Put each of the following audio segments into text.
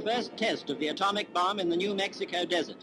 first test of the atomic bomb in the New Mexico desert.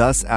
10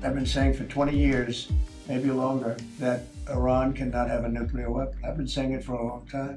I've been saying for 20 years, maybe longer, that Iran cannot have a nuclear weapon. I've been saying it for a long time.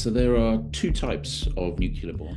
So there are 2 types of nuclear bomb.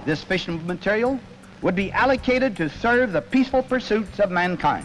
This fission material would be allocated to serve the peaceful pursuits of mankind.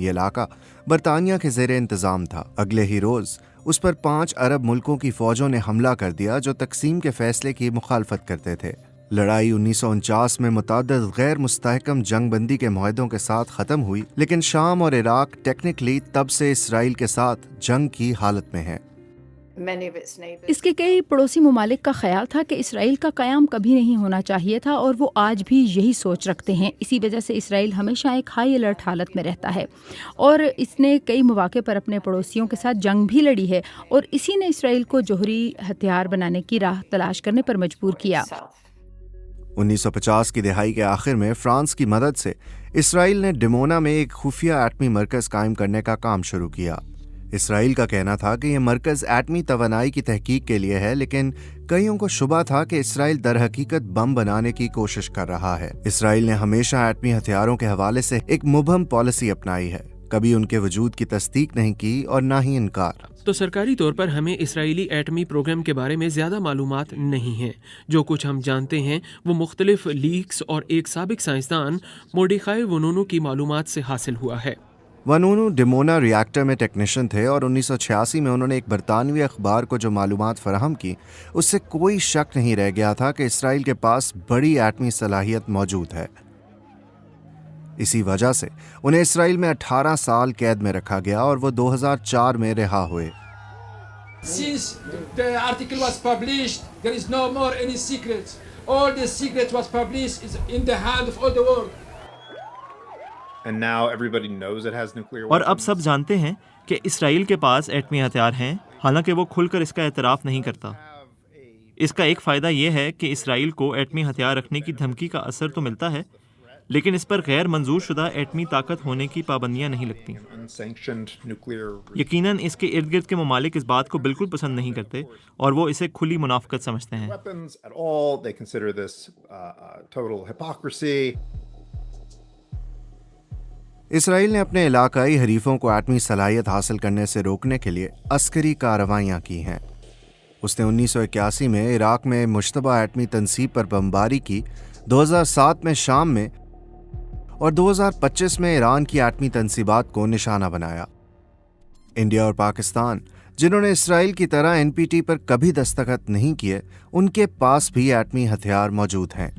یہ علاقہ برطانیہ کے زیر انتظام تھا۔ اگلے ہی روز اس پر 5 عرب ملکوں کی فوجوں نے حملہ کر دیا جو تقسیم کے فیصلے کی مخالفت کرتے تھے۔ لڑائی 1949 میں متعدد غیر مستحکم جنگ بندی کے معاہدوں کے ساتھ ختم ہوئی، لیکن شام اور عراق ٹیکنیکلی تب سے اسرائیل کے ساتھ جنگ کی حالت میں ہیں۔ اس کے کئی پڑوسی ممالک کا خیال تھا کہ اسرائیل کا قیام کبھی نہیں ہونا چاہیے تھا، اور وہ آج بھی یہی سوچ رکھتے ہیں۔ اسی وجہ سے اسرائیل ہمیشہ ایک ہائی الرٹ حالت میں رہتا ہے، اور اس نے کئی مواقع پر اپنے پڑوسیوں کے ساتھ جنگ بھی لڑی ہے، اور اسی نے اسرائیل کو جوہری ہتھیار بنانے کی راہ تلاش کرنے پر مجبور کیا۔ 1950 کی دہائی کے آخر میں فرانس کی مدد سے اسرائیل نے ڈمونا میں ایک خفیہ ایٹمی مرکز قائم کرنے کا کام شروع کیا۔ اسرائیل کا کہنا تھا کہ یہ مرکز ایٹمی توانائی کی تحقیق کے لیے ہے، لیکن کئیوں کو شبہ تھا کہ اسرائیل در حقیقت بم بنانے کی کوشش کر رہا ہے۔ اسرائیل نے ہمیشہ ایٹمی ہتھیاروں کے حوالے سے ایک مبہم پالیسی اپنائی ہے، کبھی ان کے وجود کی تصدیق نہیں کی اور نہ ہی انکار۔ تو سرکاری طور پر ہمیں اسرائیلی ایٹمی پروگرام کے بارے میں زیادہ معلومات نہیں ہیں۔ جو کچھ ہم جانتے ہیں وہ مختلف لیکس اور ایک سابق سائنسدان موردیخائی ونونو کی معلومات سے حاصل ہوا ہے۔ ونونو ڈمونا ری ایکٹر میں ٹیکنیشین تھے، اور 1986 میں انہوں نے ایک برطانوی اخبار کو جو معلومات فراہم کی اس سے کوئی شک نہیں رہ گیا تھا کہ اسرائیل کے پاس بڑی ایٹمی صلاحیت موجود ہے۔ اسی وجہ سے انہیں اسرائیل میں 18 سال قید میں رکھا گیا اور وہ 2004 میں رہا ہوئے۔ Since the article was published, there is no more any secrets. All the secret was published is in the hand of all the world. And now everybody knows it has nuclear weapons. اور اب سب جانتے ہیں کہ اسرائیل کے پاس ایٹمی ہتھیار ہیں، حالانکہ وہ کھل کر اس کا اعتراف نہیں کرتا۔ اس کا ایک فائدہ یہ ہے کہ اسرائیل کو ایٹمی ہتھیار رکھنے کی دھمکی کا اثر تو ملتا ہے، لیکن اس پر غیر منظور شدہ ایٹمی طاقت ہونے کی پابندیاں نہیں لگتی۔ یقیناً اس کے ارد گرد کے ممالک اس بات کو بالکل پسند نہیں کرتے، اور وہ اسے کھلی منافقت سمجھتے ہیں۔ اسرائیل نے اپنے علاقائی حریفوں کو ایٹمی صلاحیت حاصل کرنے سے روکنے کے لیے عسکری کارروائیاں کی ہیں۔ اس نے 1981 میں عراق میں مشتبہ ایٹمی تنصیب پر بمباری کی، 2007 میں شام میں، اور 2025 میں ایران کی ایٹمی تنصیبات کو نشانہ بنایا۔ انڈیا اور پاکستان، جنہوں نے اسرائیل کی طرح NPT پر کبھی دستخط نہیں کیے، ان کے پاس بھی ایٹمی ہتھیار موجود ہیں۔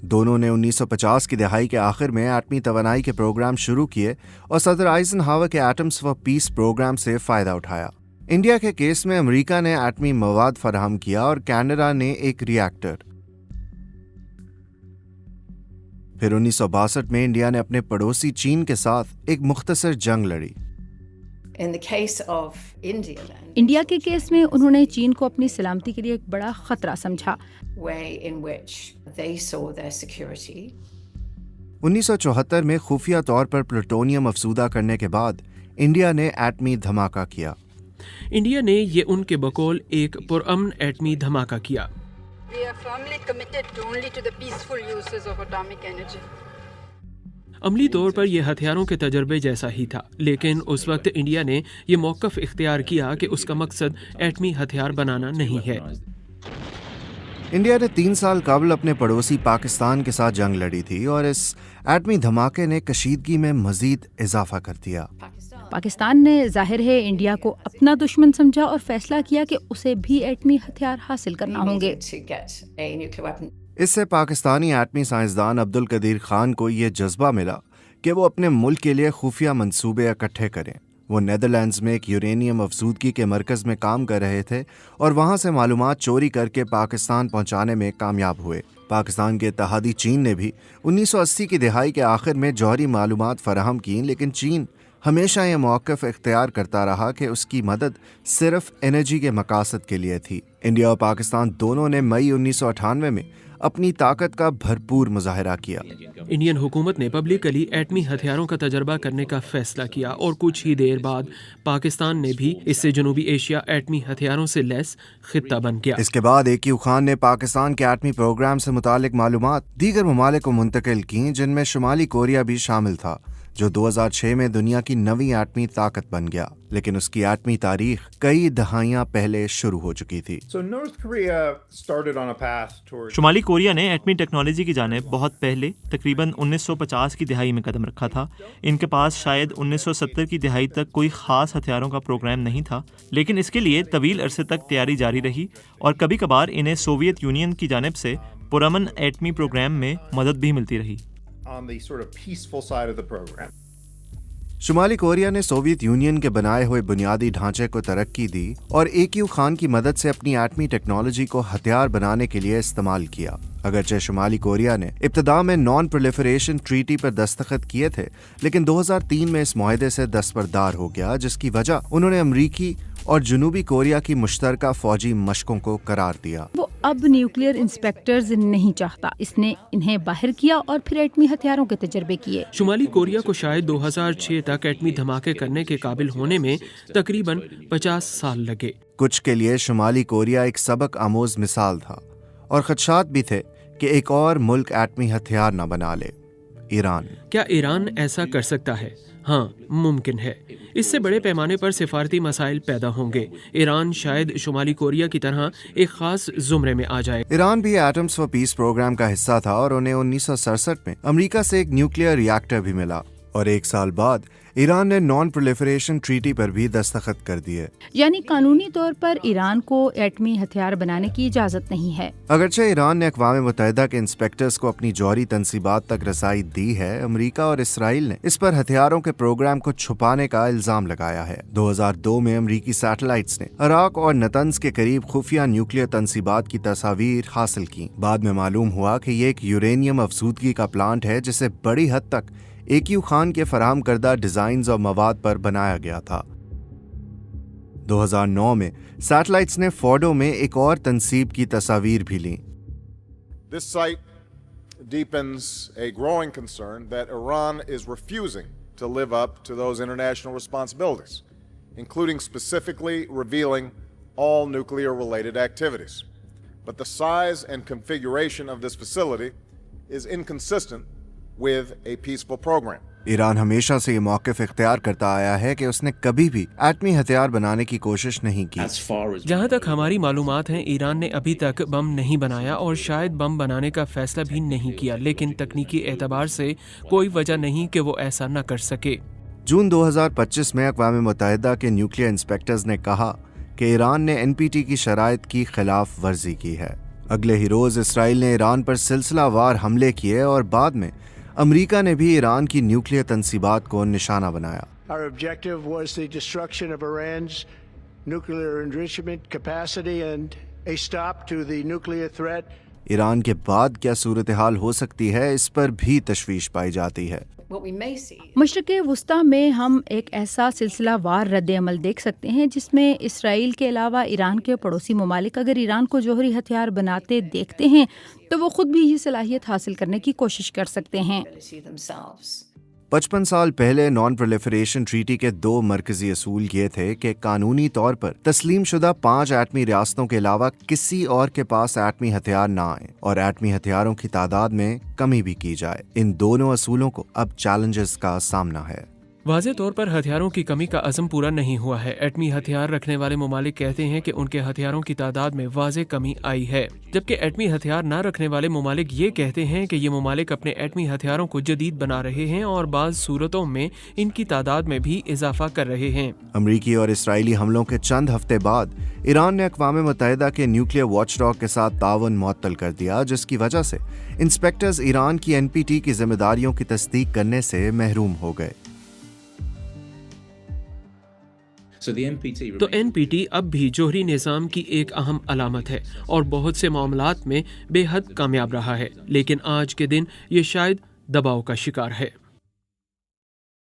دونوں نے 1950 کی دہائی کے آخر میں ایٹمی توانائی کے پروگرام شروع کیے اور صدر آئزن ہاور کے ایٹمز فار پیس پروگرام سے فائدہ اٹھایا۔ انڈیا کے کیس میں امریکہ نے ایٹمی مواد فراہم کیا اور کینیڈا نے ایک ری ایکٹر۔ پھر 1962 میں انڈیا نے اپنے پڑوسی چین کے ساتھ ایک مختصر جنگ لڑی۔ انڈیا کے کیس میں انہوں نے چین کو اپنی سلامتی کے لیے ایک بڑا خطرہ سمجھا۔ 1974 میں خفیہ طور پر پلوٹونیم افزودہ کرنے کے بعد انڈیا نے ایٹمی دھماکہ کیا۔ انڈیا نے یہ ان کے بقول ایک پرامن ایٹمی دھماکہ کیا۔ عملی طور پر یہ ہتھیاروں کے تجربے جیسا ہی تھا، لیکن اس وقت انڈیا نے یہ موقف اختیار کیا کہ اس کا مقصد ایٹمی ہتھیار بنانا نہیں ہے۔ انڈیا نے 3 سال قبل اپنے پڑوسی پاکستان کے ساتھ جنگ لڑی تھی، اور اس ایٹمی دھماکے نے کشیدگی میں مزید اضافہ کر دیا۔ پاکستان نے ظاہر ہے انڈیا کو اپنا دشمن سمجھا اور فیصلہ کیا کہ اسے بھی ایٹمی ہتھیار حاصل کرنا ہوں گے۔ اس سے پاکستانی ایٹمی سائنسدان عبدالقدیر خان کو یہ جذبہ ملا کہ وہ اپنے ملک کے لیے خفیہ منصوبے اکٹھے کریں۔ وہ نیدرلینڈز میں ایک یورینیم افزودگی کے مرکز میں کام کر رہے تھے اور وہاں سے معلومات چوری کر کے پاکستان پہنچانے میں کامیاب ہوئے۔ پاکستان کے اتحادی چین نے بھی 1980 کی دہائی کے آخر میں جوہری معلومات فراہم کیں، لیکن چین ہمیشہ یہ موقف اختیار کرتا رہا کہ اس کی مدد صرف انرجی کے مقاصد کے لیے تھی۔ انڈیا اور پاکستان دونوں نے مئی 1998 میں اپنی طاقت کا بھرپور مظاہرہ کیا۔ انڈین حکومت نے پبلکلی ایٹمی ہتھیاروں کا تجربہ کرنے کا فیصلہ کیا، اور کچھ ہی دیر بعد پاکستان نے بھی اس سے جنوبی ایشیا ایٹمی ہتھیاروں سے لیس خطہ بن گیا۔ اس کے بعد AQ خان نے پاکستان کے ایٹمی پروگرام سے متعلق معلومات دیگر ممالک کو منتقل کیں، جن میں شمالی کوریا بھی شامل تھا، جو 2006 میں دنیا کی نویں ایٹمی طاقت بن گیا، لیکن اس کی ایٹمی تاریخ کئی دہائیاں پہلے شروع ہو چکی تھی۔ So North Korea started on a path towards شمالی کوریا نے ایٹمی ٹیکنالوجی کی جانب بہت پہلے تقریباً 1950 کی دہائی میں قدم رکھا تھا۔ ان کے پاس شاید 1970 کی دہائی تک کوئی خاص ہتھیاروں کا پروگرام نہیں تھا، لیکن اس کے لیے طویل عرصے تک تیاری جاری رہی اور کبھی کبھار انہیں سوویت یونین کی جانب سے پرامن ایٹمی پروگرام میں مدد بھی ملتی رہی۔ on the sort of peaceful side of the program. شمالی کوریا نے سوویت یونین کے بنائے ہوئے بنیادی ڈھانچے کو ترقی دی اور AQ خان کی مدد سے اپنی ایٹمی ٹیکنالوجی کو ہتھیار بنانے کے لیے استعمال کیا۔ اگرچہ شمالی کوریا نے ابتدا میں نان پرولیفریشن ٹریٹی پر دستخط کیے تھے، لیکن 2003 میں اس معاہدے سے دستبردار ہو گیا، جس کی وجہ انہوں نے امریکی اور جنوبی کوریا کی مشترکہ فوجی مشقوں کو قرار دیا۔ وہ اب نیوکلیئر انسپیکٹرز نہیں چاہتا، اس نے انہیں باہر کیا اور پھر ایٹمی ہتھیاروں کے تجربے کیے۔ شمالی کوریا کو شاید 2006 تک ایٹمی دھماکے کرنے کے قابل ہونے میں تقریباً 50 سال لگے۔ کچھ کے لیے شمالی کوریا ایک سبق آموز مثال تھا، اور خدشات بھی تھے کہ ایک اور ملک ایٹمی ہتھیار نہ بنا لے۔ ایران۔ کیا ایران ایسا کر سکتا ہے؟ ہاں، ممکن ہے۔ اس سے بڑے پیمانے پر سفارتی مسائل پیدا ہوں گے۔ ایران شاید شمالی کوریا کی طرح ایک خاص زمرے میں آ جائے۔ ایران بھی ایٹمز فار پیس پروگرام کا حصہ تھا اور انہیں 1967 میں امریکہ سے ایک نیوکلیئر ریاکٹر بھی ملا، اور ایک سال بعد ایران نے نان پرولیفریشن ٹریٹی پر بھی دستخط کر دیے۔ یعنی قانونی طور پر ایران کو ایٹمی ہتھیار بنانے کی اجازت نہیں ہے۔ اگرچہ ایران نے اقوام متحدہ کے انسپیکٹرز کو اپنی جوہری تنصیبات تک رسائی دی ہے، امریکہ اور اسرائیل نے اس پر ہتھیاروں کے پروگرام کو چھپانے کا الزام لگایا ہے۔ 2002 میں امریکی سیٹلائٹس نے عراق اور نتنز کے قریب خفیہ نیوکلیئر تنصیبات کی تصاویر حاصل کی۔ بعد میں معلوم ہوا کہ یہ ایک یورینیم افزودگی کا پلانٹ ہے جسے بڑی حد تک AQ خان کے فراہم کردہ ڈیزائنز اور مواد پر بنایا گیا تھا۔ 2009 میں سیٹلائٹس نے فورڈو میں ایک اور تنصیب کی تصاویر بھی لیں۔ This site deepens a growing concern that Iran is refusing to live up to those international responsibilities, including specifically revealing all nuclear-related activities. But the size and configuration of this facility is inconsistent with a peaceful program. Iran ہمیشہ سے یہ موقف اختیار کرتا آیا ہے کہ اس نے کبھی بھی ایٹمی ہتھیار بنانے کی کوشش نہیں کی۔ جہاں تک ہماری معلومات ہیں، ایران نے ابھی تک بم نہیں بنایا اور شاید بم بنانے کا فیصلہ بھی نہیں کیا، لیکن تکنیکی اعتبار سے کوئی وجہ نہیں کہ وہ ایسا نہ کر سکے۔ جون 2025 میں اقوام متحدہ کے نیوکلیئر انسپیکٹرز نے کہا کہ ایران نے NPT کی شرائط کی خلاف ورزی کی ہے۔ اگلے ہی روز اسرائیل نے ایران پر سلسلہ وار حملے کیے اور بعد میں امریکہ نے بھی ایران کی نیوکلیئر تنصیبات کو نشانہ بنایا۔ Our objective was the destruction of Iran's nuclear enrichment capacity and a stop to the nuclear threat. Iran کے بعد کیا صورتحال ہو سکتی ہے، اس پر بھی تشویش پائی جاتی ہے۔ مشرق وسطیٰ میں ہم ایک ایسا سلسلہ وار رد عمل دیکھ سکتے ہیں جس میں اسرائیل کے علاوہ ایران کے پڑوسی ممالک اگر ایران کو جوہری ہتھیار بناتے دیکھتے ہیں تو وہ خود بھی یہ صلاحیت حاصل کرنے کی کوشش کر سکتے ہیں۔ 55 سال پہلے نان پرولیفریشن ٹریٹی کے 2 مرکزی اصول یہ تھے کہ قانونی طور پر تسلیم شدہ 5 ایٹمی ریاستوں کے علاوہ کسی اور کے پاس ایٹمی ہتھیار نہ آئیں اور ایٹمی ہتھیاروں کی تعداد میں کمی بھی کی جائے۔ ان دونوں اصولوں کو اب چیلنجز کا سامنا ہے۔ واضح طور پر ہتھیاروں کی کمی کا عزم پورا نہیں ہوا ہے۔ ایٹمی ہتھیار رکھنے والے ممالک کہتے ہیں کہ ان کے ہتھیاروں کی تعداد میں واضح کمی آئی ہے، جبکہ ایٹمی ہتھیار نہ رکھنے والے ممالک یہ کہتے ہیں کہ یہ ممالک اپنے ایٹمی ہتھیاروں کو جدید بنا رہے ہیں اور بعض صورتوں میں ان کی تعداد میں بھی اضافہ کر رہے ہیں۔ امریکی اور اسرائیلی حملوں کے چند ہفتے بعد ایران نے اقوام متحدہ کے نیوکلیئر واچ ڈاگ کے ساتھ تعاون معطل کر دیا، جس کی وجہ سے انسپیکٹرز ایران کی NPT کی ذمہ داریوں کی تصدیق کرنے سے محروم ہو گئے۔ تو NPT اب بھی جوہری نظام کی ایک اہم علامت ہے اور بہت سے معاملات میں بے حد کامیاب رہا ہے، لیکن آج کے دن یہ شاید دباؤ کا شکار ہے۔